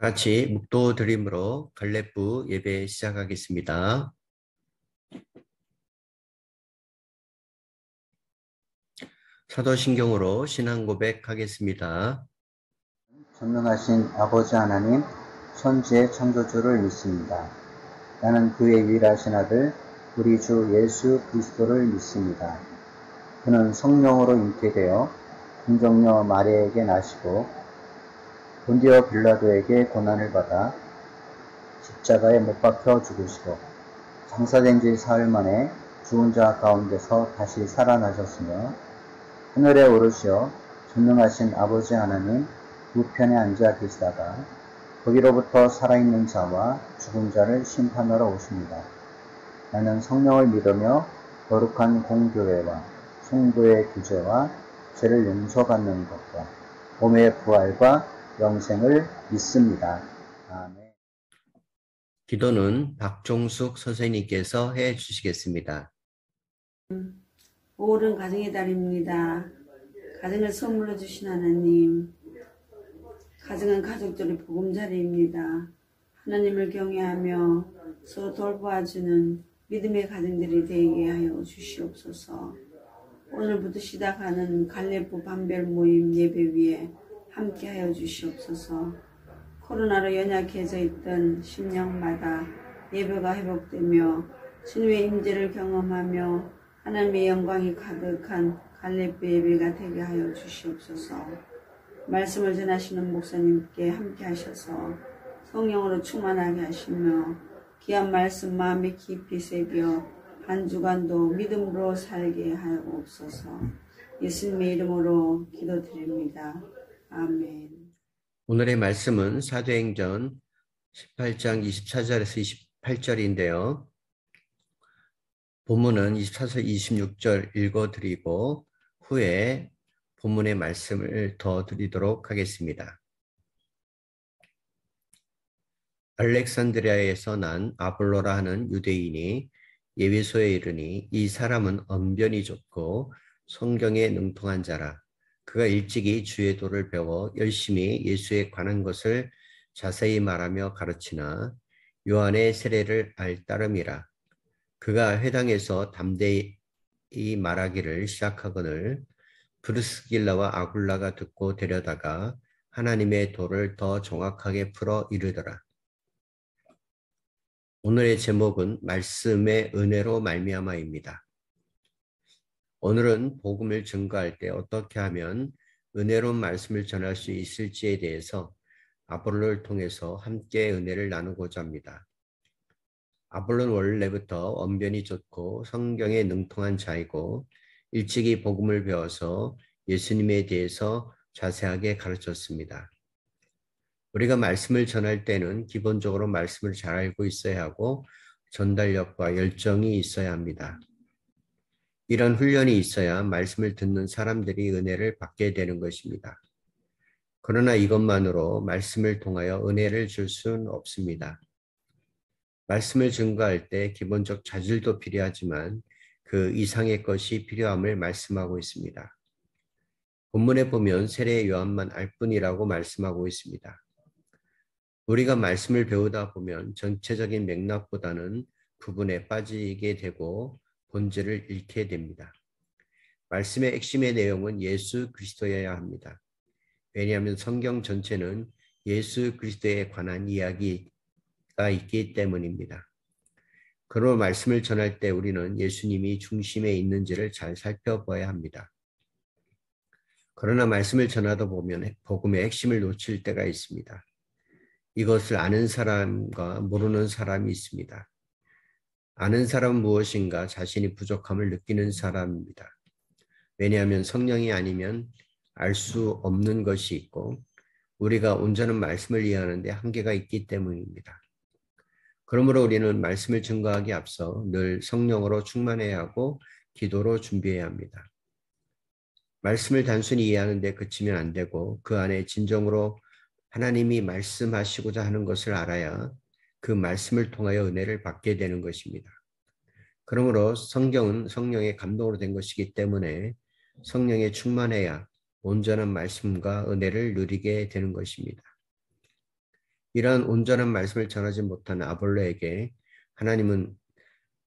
같이 묵도 드림으로 갈렙부 예배 시작하겠습니다. 사도신경으로 신앙 고백하겠습니다. 전능하신 아버지 하나님, 천지의 창조주를 믿습니다. 나는 그의 유일하신 아들, 우리 주 예수 그리스도를 믿습니다. 그는 성령으로 잉태되어 동정녀 마리아에게 나시고 본디오 빌라도에게 고난을 받아 십자가에 못 박혀 죽으시고 장사된 지 사흘 만에 죽은 자 가운데서 다시 살아나셨으며 하늘에 오르시어 전능하신 아버지 하나님 우편에 앉아 계시다가 거기로부터 살아있는 자와 죽은 자를 심판하러 오십니다. 나는 성령을 믿으며 거룩한 공교회와 성도의 구제와 죄를 용서받는 것과 몸의 부활과 영생을 믿습니다. 아멘. 기도는 박종숙 선생님께서 해 주시겠습니다. 오늘은 가정의 달입니다. 가정을 선물로 주신 하나님, 가정은 가족들의 보금자리입니다. 하나님을 경외하며 서로 돌보아주는 믿음의 가정들이 되게 하여 주시옵소서. 오늘부터 시작하는 갈렙부 반별 모임 예배 위에 함께하여 주시옵소서. 코로나로 연약해져 있던 심령마다 예배가 회복되며 주님의 임재를 경험하며 하나님의 영광이 가득한 갈렙부 예배가 되게 하여 주시옵소서. 말씀을 전하시는 목사님께 함께 하셔서 성령으로 충만하게 하시며 귀한 말씀 마음에 깊이 새겨 한 주간도 믿음으로 살게 하옵소서. 예수님의 이름으로 기도드립니다. 아멘. 오늘의 말씀은 사도행전 18장 24절에서 28절인데요. 본문은 24절 26절 읽어드리고 후에 본문의 말씀을 더 드리도록 하겠습니다. 알렉산드리아에서 난 아볼로라 하는 유대인이 예배소에 이르니 이 사람은 언변이 좋고 성경에 능통한 자라. 그가 일찍이 주의 도를 배워 열심히 예수에 관한 것을 자세히 말하며 가르치나 요한의 세례를 알 따름이라. 그가 회당에서 담대히 말하기를 시작하거늘 브르스길라와 아굴라가 듣고 데려다가 하나님의 도를 더 정확하게 풀어 이르더라. 오늘의 제목은 말씀의 은혜로 말미암아입니다. 오늘은 복음을 증거할 때 어떻게 하면 은혜로운 말씀을 전할 수 있을지에 대해서 아볼로를 통해서 함께 은혜를 나누고자 합니다. 아볼로는 원래부터 언변이 좋고 성경에 능통한 자이고 일찍이 복음을 배워서 예수님에 대해서 자세하게 가르쳤습니다. 우리가 말씀을 전할 때는 기본적으로 말씀을 잘 알고 있어야 하고 전달력과 열정이 있어야 합니다. 이런 훈련이 있어야 말씀을 듣는 사람들이 은혜를 받게 되는 것입니다. 그러나 이것만으로 말씀을 통하여 은혜를 줄 수는 없습니다. 말씀을 증거할 때 기본적 자질도 필요하지만 그 이상의 것이 필요함을 말씀하고 있습니다. 본문에 보면 세례 요한만 알 뿐이라고 말씀하고 있습니다. 우리가 말씀을 배우다 보면 전체적인 맥락보다는 부분에 빠지게 되고 본질을 잃게 됩니다. 말씀의 핵심의 내용은 예수 그리스도여야 합니다. 왜냐하면 성경 전체는 예수 그리스도에 관한 이야기가 있기 때문입니다. 그러므로 말씀을 전할 때 우리는 예수님이 중심에 있는지를 잘 살펴봐야 합니다. 그러나 말씀을 전하다 보면 복음의 핵심을 놓칠 때가 있습니다. 이것을 아는 사람과 모르는 사람이 있습니다. 아는 사람은 무엇인가 자신이 부족함을 느끼는 사람입니다. 왜냐하면 성령이 아니면 알 수 없는 것이 있고 우리가 온전한 말씀을 이해하는 데 한계가 있기 때문입니다. 그러므로 우리는 말씀을 증거하기 앞서 늘 성령으로 충만해야 하고 기도로 준비해야 합니다. 말씀을 단순히 이해하는 데 그치면 안 되고 그 안에 진정으로 하나님이 말씀하시고자 하는 것을 알아야 그 말씀을 통하여 은혜를 받게 되는 것입니다. 그러므로 성경은 성령의 감동으로 된 것이기 때문에 성령에 충만해야 온전한 말씀과 은혜를 누리게 되는 것입니다. 이러한 온전한 말씀을 전하지 못한 아볼로에게 하나님은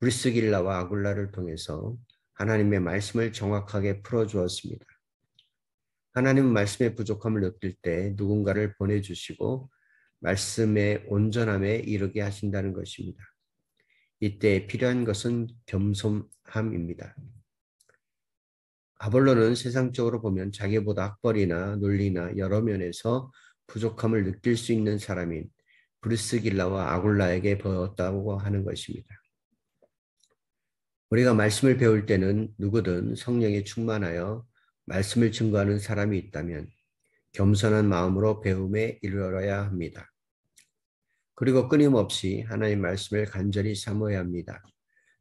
브리스길라와 아굴라를 통해서 하나님의 말씀을 정확하게 풀어주었습니다. 하나님은 말씀의 부족함을 느낄 때 누군가를 보내주시고 말씀의 온전함에 이르게 하신다는 것입니다. 이때 필요한 것은 겸손함입니다. 아볼로는 세상적으로 보면 자기보다 학벌이나 논리나 여러 면에서 부족함을 느낄 수 있는 사람인 브리스길라와 아굴라에게 보였다고 하는 것입니다. 우리가 말씀을 배울 때는 누구든 성령에 충만하여 말씀을 증거하는 사람이 있다면 겸손한 마음으로 배움에 이르러야 합니다. 그리고 끊임없이 하나님 말씀을 간절히 사모해야 합니다.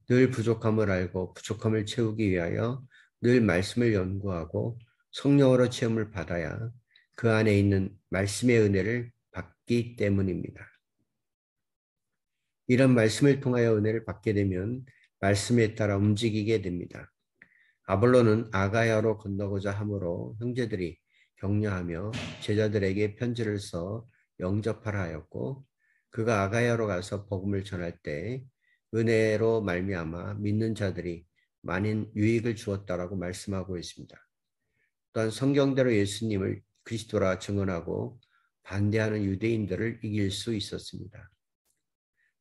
늘 부족함을 알고 부족함을 채우기 위하여 늘 말씀을 연구하고 성령으로 체험을 받아야 그 안에 있는 말씀의 은혜를 받기 때문입니다. 이런 말씀을 통하여 은혜를 받게 되면 말씀에 따라 움직이게 됩니다. 아볼로는 아가야로 건너고자 함으로 형제들이 격려하며 제자들에게 편지를 써 영접하라 하였고, 그가 아가야로 가서 복음을 전할 때 은혜로 말미암아 믿는 자들이 많은 유익을 주었다라고 말씀하고 있습니다. 또한 성경대로 예수님을 그리스도라 증언하고 반대하는 유대인들을 이길 수 있었습니다.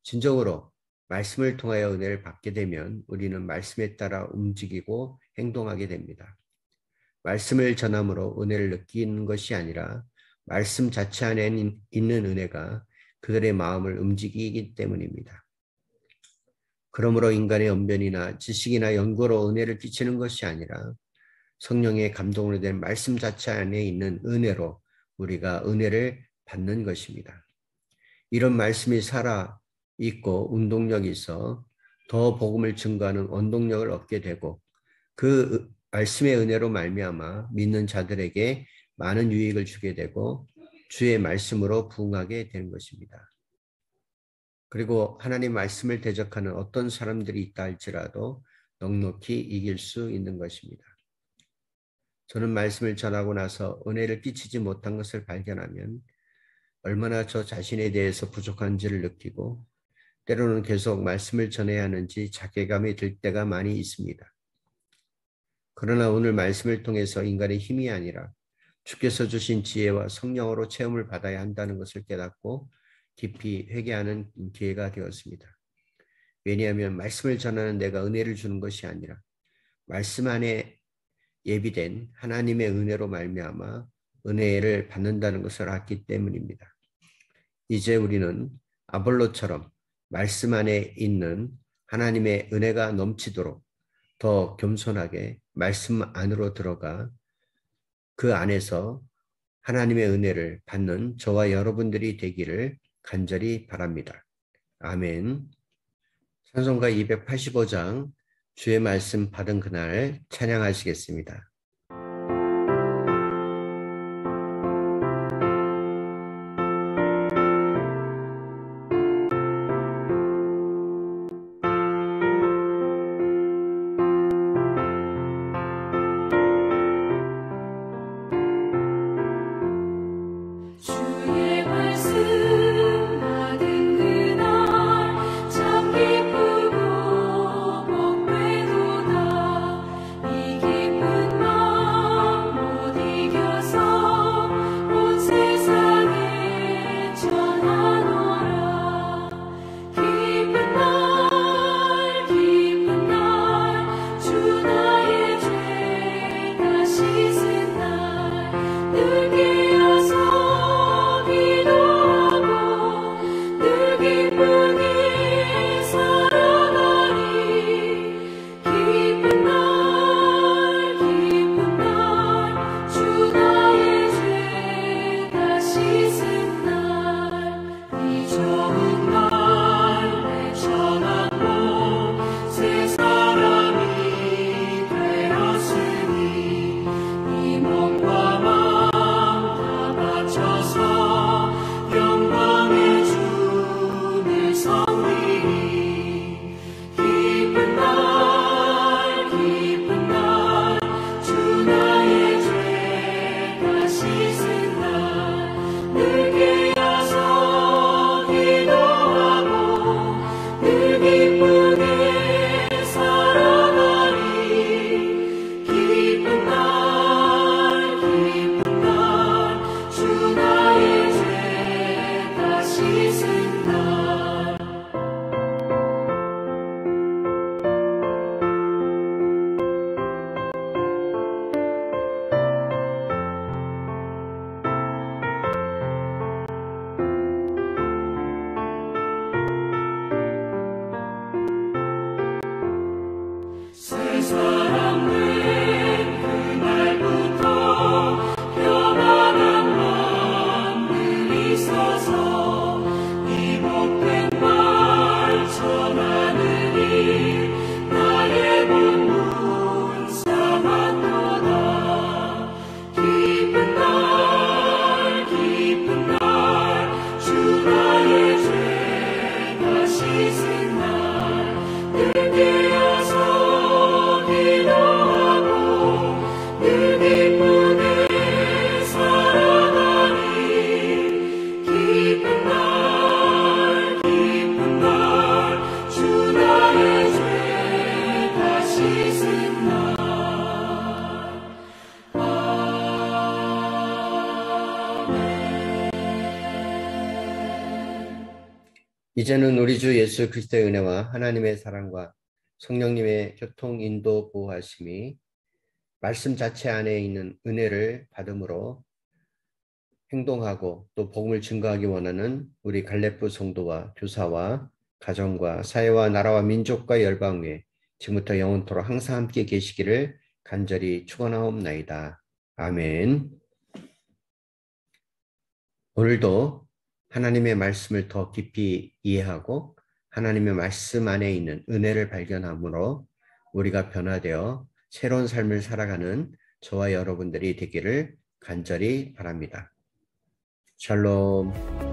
진정으로 말씀을 통하여 은혜를 받게 되면 우리는 말씀에 따라 움직이고 행동하게 됩니다. 말씀을 전함으로 은혜를 느끼는 것이 아니라 말씀 자체 안에 있는 은혜가 그들의 마음을 움직이기 때문입니다. 그러므로 인간의 언변이나 지식이나 연구로 은혜를 끼치는 것이 아니라 성령의 감동으로 된 말씀 자체 안에 있는 은혜로 우리가 은혜를 받는 것입니다. 이런 말씀이 살아 있고 운동력이 있어 더 복음을 증거하는 원동력을 얻게 되고 그 말씀의 은혜로 말미암아 믿는 자들에게 많은 유익을 주게 되고 주의 말씀으로 부응하게 되는 것입니다. 그리고 하나님 말씀을 대적하는 어떤 사람들이 있다 할지라도 넉넉히 이길 수 있는 것입니다. 저는 말씀을 전하고 나서 은혜를 끼치지 못한 것을 발견하면 얼마나 저 자신에 대해서 부족한지를 느끼고 때로는 계속 말씀을 전해야 하는지 자괴감이 들 때가 많이 있습니다. 그러나 오늘 말씀을 통해서 인간의 힘이 아니라 주께서 주신 지혜와 성령으로 체험을 받아야 한다는 것을 깨닫고 깊이 회개하는 기회가 되었습니다. 왜냐하면 말씀을 전하는 내가 은혜를 주는 것이 아니라 말씀 안에 예비된 하나님의 은혜로 말미암아 은혜를 받는다는 것을 알기 때문입니다. 이제 우리는 아볼로처럼 말씀 안에 있는 하나님의 은혜가 넘치도록 더 겸손하게 말씀 안으로 들어가 그 안에서 하나님의 은혜를 받는 저와 여러분들이 되기를 간절히 바랍니다. 아멘. 찬송가 285장 주의 말씀 받은 그날 찬양하시겠습니다. 기쁜 이제는 우리 주 예수 그리스도의 은혜와 하나님의 사랑과 성령님의 교통 인도 보호하심이 말씀 자체 안에 있는 은혜를 받음으로 행동하고 또 복음을 증거하기 원하는 우리 갈렙부 성도와 교사와 가정과 사회와 나라와 민족과 열방 위에 지금부터 영원토록 항상 함께 계시기를 간절히 축원하옵나이다. 아멘. 오늘도 하나님의 말씀을 더 깊이 이해하고 하나님의 말씀 안에 있는 은혜를 발견함으로 우리가 변화되어 새로운 삶을 살아가는 저와 여러분들이 되기를 간절히 바랍니다. 샬롬.